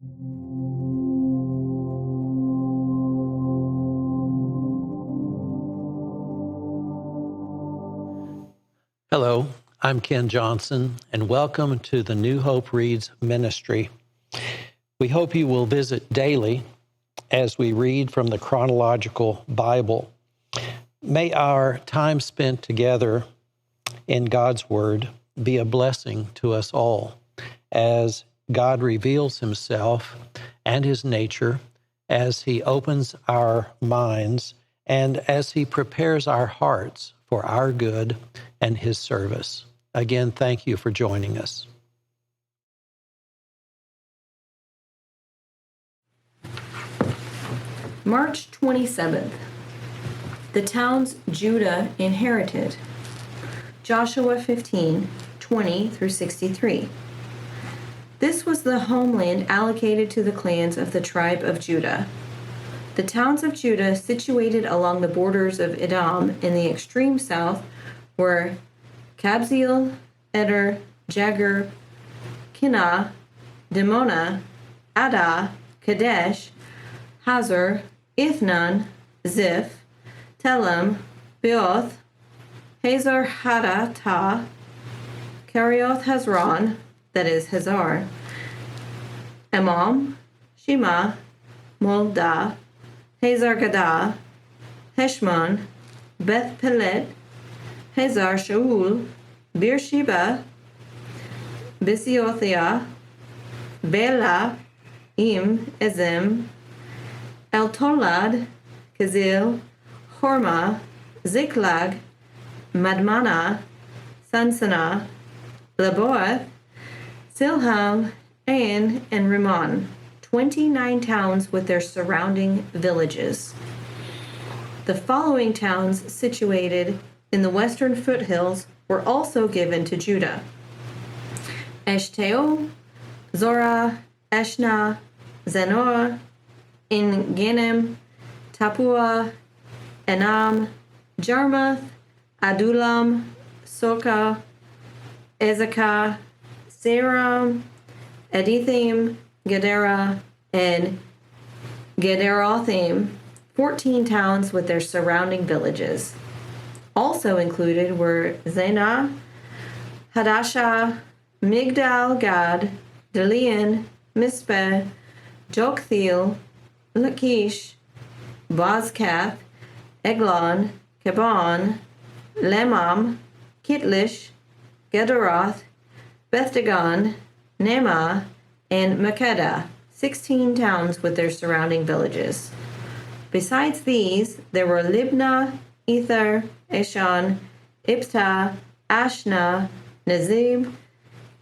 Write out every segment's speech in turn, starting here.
Hello, I'm Ken Johnson, and welcome to the New Hope Reads ministry. We hope you will visit daily as we read from the Chronological Bible. May our time spent together in God's Word be a blessing to us all as God reveals Himself and His nature, as He opens our minds, and as He prepares our hearts for our good and His service. Again, thank you for joining us. March 27th. The towns Judah inherited. Joshua 15, 20 through 63. This was the homeland allocated to the clans of the tribe of Judah. The towns of Judah situated along the borders of Edom in the extreme south were Kabzeel, Eder, Jagur, Kinah, Dimona, Adah, Kadesh, Hazor, Ithnan, Ziph, Telem, Beoth, Hazar Hadatah, Kerioth Hezron, that is Hazar, Emam, Shema, Moldah, Hazar Gadah, Heshmon, Beth Pelet, Hazar Shaul, Beersheba, Bisiothia, Bela, Im, Ezem, El-Tolad, Kazil, Hormah, Ziklag, Madmana, Sansana, Laboath, Silham, Ain, and Rimmon, 29 towns with their surrounding villages. The following towns situated in the western foothills were also given to Judah: Eshteo, Zorah, Eshna, Zanoah, En-Ganim, Tapua, Enam, Jarmuth, Adullam, Soka, Ezekah, Saram, Edithim, Gedera, and Gederothim, 14 towns with their surrounding villages. Also included were Zena, Hadashah, Migdal Gad, Delian, Mispeh, Joktheel, Lachish, Bozkath, Eglon, Kebon, Lemam, Kitlish, Gederoth, Beth-Dagon, Nema, and Makkedah, 16 towns with their surrounding villages. Besides these, there were Libnah, Ether, Eshan, Ibtah, Ashna, Nazib,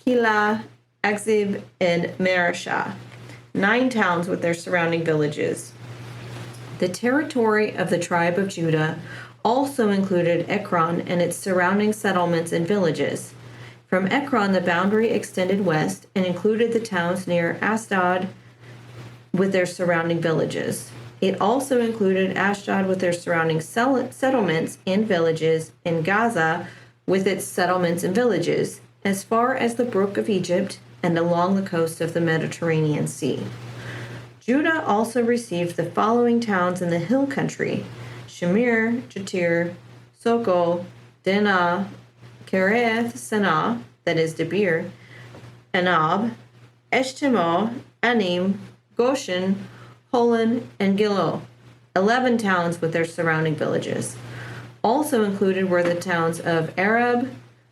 Keilah, Akzib, and Mareshah, 9 towns with their surrounding villages. The territory of the tribe of Judah also included Ekron and its surrounding settlements and villages. From Ekron, the boundary extended west and included the towns near Ashdod with their surrounding villages. It also included Ashdod with their surrounding settlements and villages, and Gaza with its settlements and villages, as far as the brook of Egypt and along the coast of the Mediterranean Sea. Judah also received the following towns in the hill country: Shamir, Jatir, Sokol, Dinah, Kereth Sanah, that is Debir, Anab, Eshtemoh, Anim, Goshen, Holon, and Gilo, 11 towns with their surrounding villages. Also included were the towns of Arab,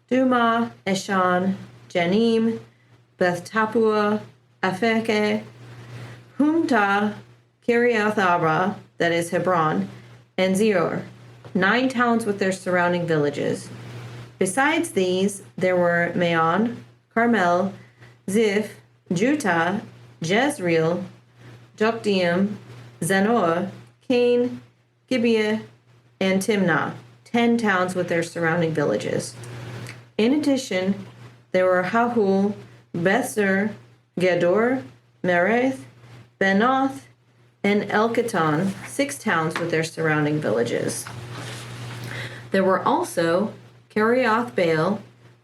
Duma, Eshan, Janim, Beth Tapua, Afeke, Humta, Kiriath Arba, that is Hebron, and Zior, 9 towns with their surrounding villages. Besides these, there were Maon, Carmel, Ziph, Juttah, Jezreel, Jokdeam, Zanoah, Cain, Gibeah, and Timnah, 10 towns with their surrounding villages. In addition, there were Hahul, Bethzer, Gedor, Mereth, Benoth, and Elkaton, 6 towns with their surrounding villages. There were also Kiriath Baal,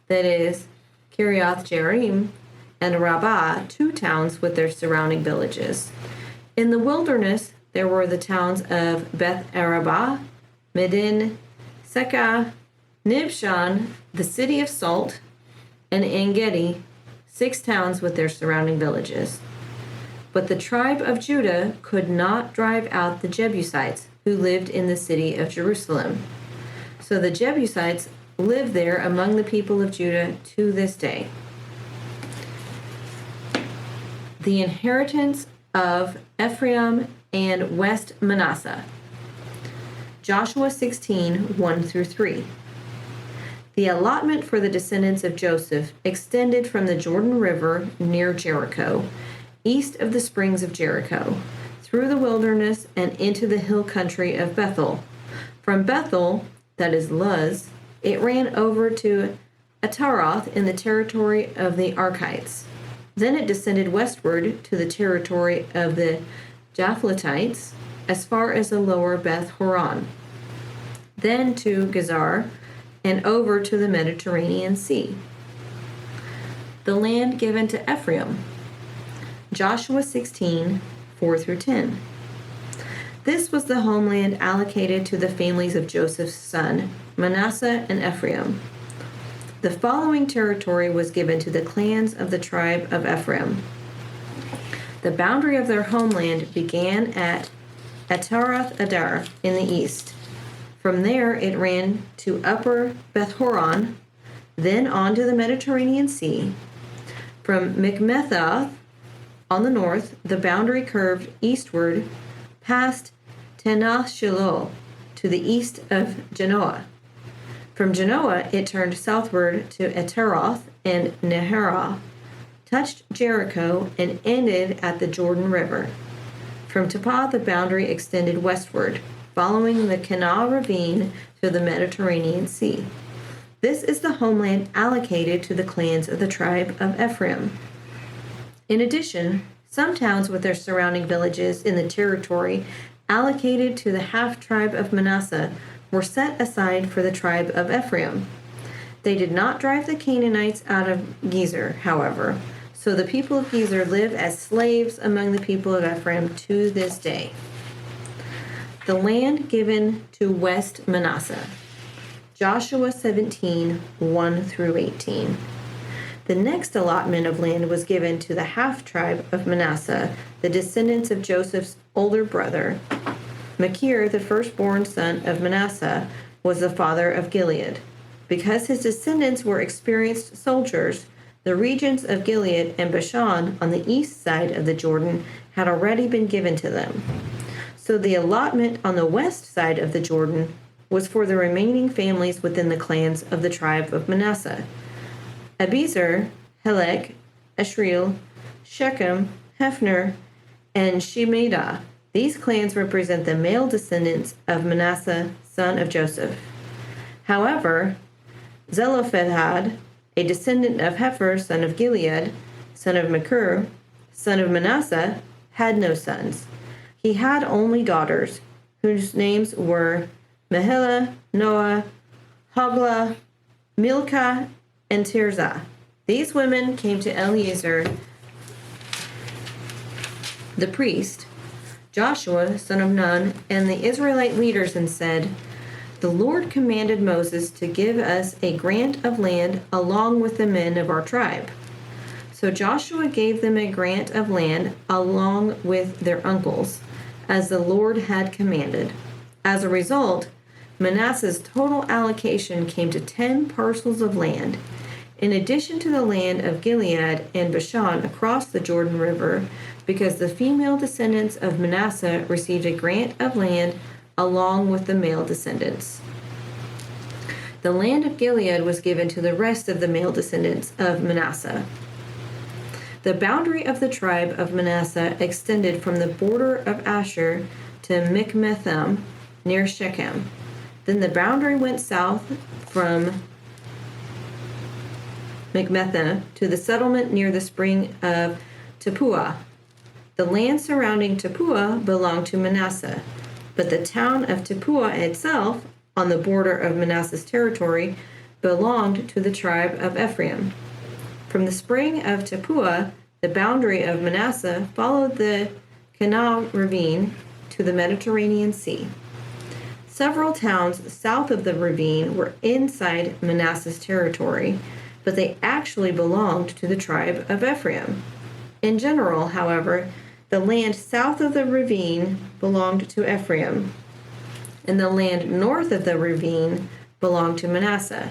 that is Kiriath Jearim, and Rabbah, 2 towns with their surrounding villages. In the wilderness, there were the towns of Beth Arabah, Medin, Sekah, Nibshan, the city of Salt, and En-gedi, 6 towns with their surrounding villages. But the tribe of Judah could not drive out the Jebusites who lived in the city of Jerusalem. So the Jebusites live there among the people of Judah to this day. The inheritance of Ephraim and West Manasseh. Joshua 16, 1-3. The allotment for the descendants of Joseph extended from the Jordan River near Jericho, east of the springs of Jericho, through the wilderness and into the hill country of Bethel. From Bethel, that is Luz, it ran over to Ataroth in the territory of the Archites. Then it descended westward to the territory of the Japhletites, as far as the lower Beth Horon, then to Gezer, and over to the Mediterranean Sea. The land given to Ephraim. Joshua 16, 4-10. This was the homeland allocated to the families of Joseph's son, Manasseh and Ephraim. The following territory was given to the clans of the tribe of Ephraim. The boundary of their homeland began at Ataroth Adar in the east. From there it ran to upper Beth Horon, then on to the Mediterranean Sea. From Mikmethath on the north, the boundary curved eastward past Tenath Shiloh to the east of Genoa. From Genoa, it turned southward to Ataroth and Neherah, touched Jericho, and ended at the Jordan River. From Tapah, the boundary extended westward, following the Kanah ravine to the Mediterranean Sea. This is the homeland allocated to the clans of the tribe of Ephraim. In addition, some towns with their surrounding villages in the territory allocated to the half-tribe of Manasseh were set aside for the tribe of Ephraim. They did not drive the Canaanites out of Gezer, however, so the people of Gezer live as slaves among the people of Ephraim to this day. The land given to West Manasseh. Joshua 17, 1-18. The next allotment of land was given to the half-tribe of Manasseh, the descendants of Joseph's older brother. Machir, the firstborn son of Manasseh, was the father of Gilead. Because his descendants were experienced soldiers, the regions of Gilead and Bashan on the east side of the Jordan had already been given to them. So the allotment on the west side of the Jordan was for the remaining families within the clans of the tribe of Manasseh: Abiezer, Helek, Asriel, Shechem, Hefner, and Shemedah. These clans represent the male descendants of Manasseh, son of Joseph. However, Zelophehad, a descendant of Hefer, son of Gilead, son of Machir, son of Manasseh, had no sons. He had only daughters, whose names were Mahlah, Noah, Hoglah, Milcah, and Tirzah. These women came to Eleazar, the priest, Joshua, son of Nun, and the Israelite leaders and said, "The Lord commanded Moses to give us a grant of land along with the men of our tribe." So Joshua gave them a grant of land along with their uncles, as the Lord had commanded. As a result, Manasseh's total allocation came to 10 parcels of land. In addition to the land of Gilead and Bashan across the Jordan River, because the female descendants of Manasseh received a grant of land along with the male descendants. The land of Gilead was given to the rest of the male descendants of Manasseh. The boundary of the tribe of Manasseh extended from the border of Asher to Mikmethaim near Shechem. Then the boundary went south from Mikmethaim to the settlement near the spring of Tappuah. The land surrounding Tappuah belonged to Manasseh, but the town of Tappuah itself, on the border of Manasseh's territory, belonged to the tribe of Ephraim. From the spring of Tapua, the boundary of Manasseh followed the Kanah ravine to the Mediterranean Sea. Several towns south of the ravine were inside Manasseh's territory, but they actually belonged to the tribe of Ephraim. In general, however, the land south of the ravine belonged to Ephraim, and the land north of the ravine belonged to Manasseh.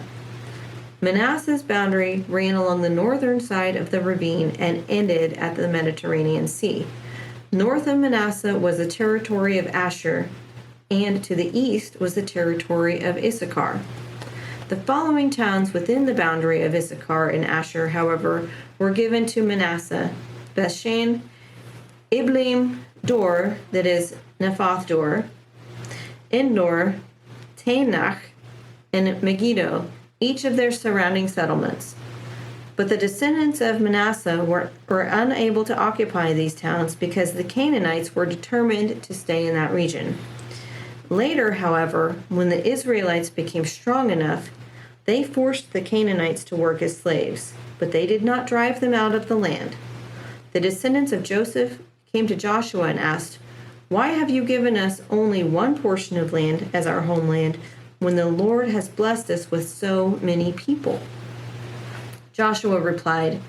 Manasseh's boundary ran along the northern side of the ravine and ended at the Mediterranean Sea. North of Manasseh was the territory of Asher, and to the east was the territory of Issachar. The following towns within the boundary of Issachar and Asher, however, were given to Manasseh: Bethshan, Iblim, Dor, that is Nephath Dor, Endor, Taanach, and Megiddo, each of their surrounding settlements. But the descendants of Manasseh were unable to occupy these towns because the Canaanites were determined to stay in that region. Later, however, when the Israelites became strong enough, they forced the Canaanites to work as slaves, but they did not drive them out of the land. The descendants of Joseph came to Joshua and asked, "Why have you given us only one portion of land as our homeland when the Lord has blessed us with so many people?" Joshua replied,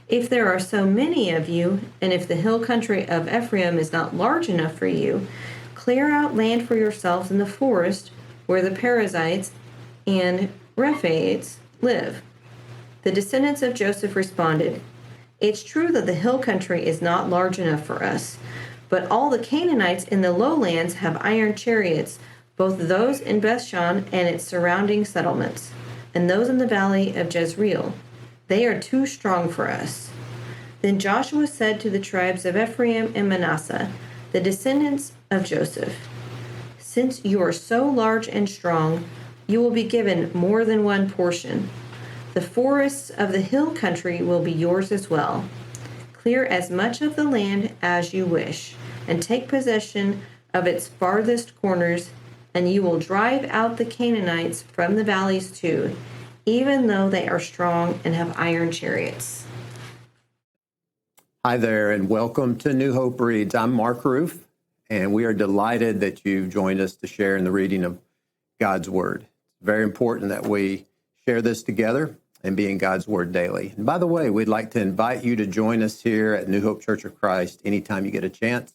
"If there are so many of you, and if the hill country of Ephraim is not large enough for you, clear out land for yourselves in the forest where the Perizzites and Rephaites live." The descendants of Joseph responded, "It's true that the hill country is not large enough for us, but all the Canaanites in the lowlands have iron chariots, both those in Bethshan and its surrounding settlements, and those in the valley of Jezreel. They are too strong for us." Then Joshua said to the tribes of Ephraim and Manasseh, the descendants of Joseph, "Since you are so large and strong, you will be given more than one portion. The forests of the hill country will be yours as well. Clear as much of the land as you wish, and take possession of its farthest corners, and you will drive out the Canaanites from the valleys too, even though they are strong and have iron chariots." Hi there, and welcome to New Hope Reads. I'm Mark Ruff, and we are delighted that you've joined us to share in the reading of God's Word. It's very important that we share this together and be in God's Word daily. And by the way, we'd like to invite you to join us here at New Hope Church of Christ anytime you get a chance.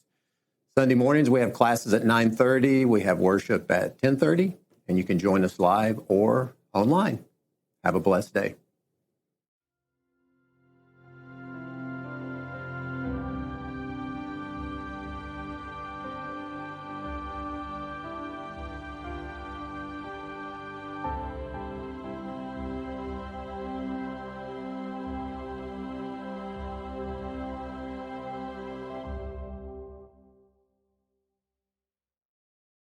Sunday mornings, we have classes at 9:30. We have worship at 10:30, and you can join us live or online. Have a blessed day.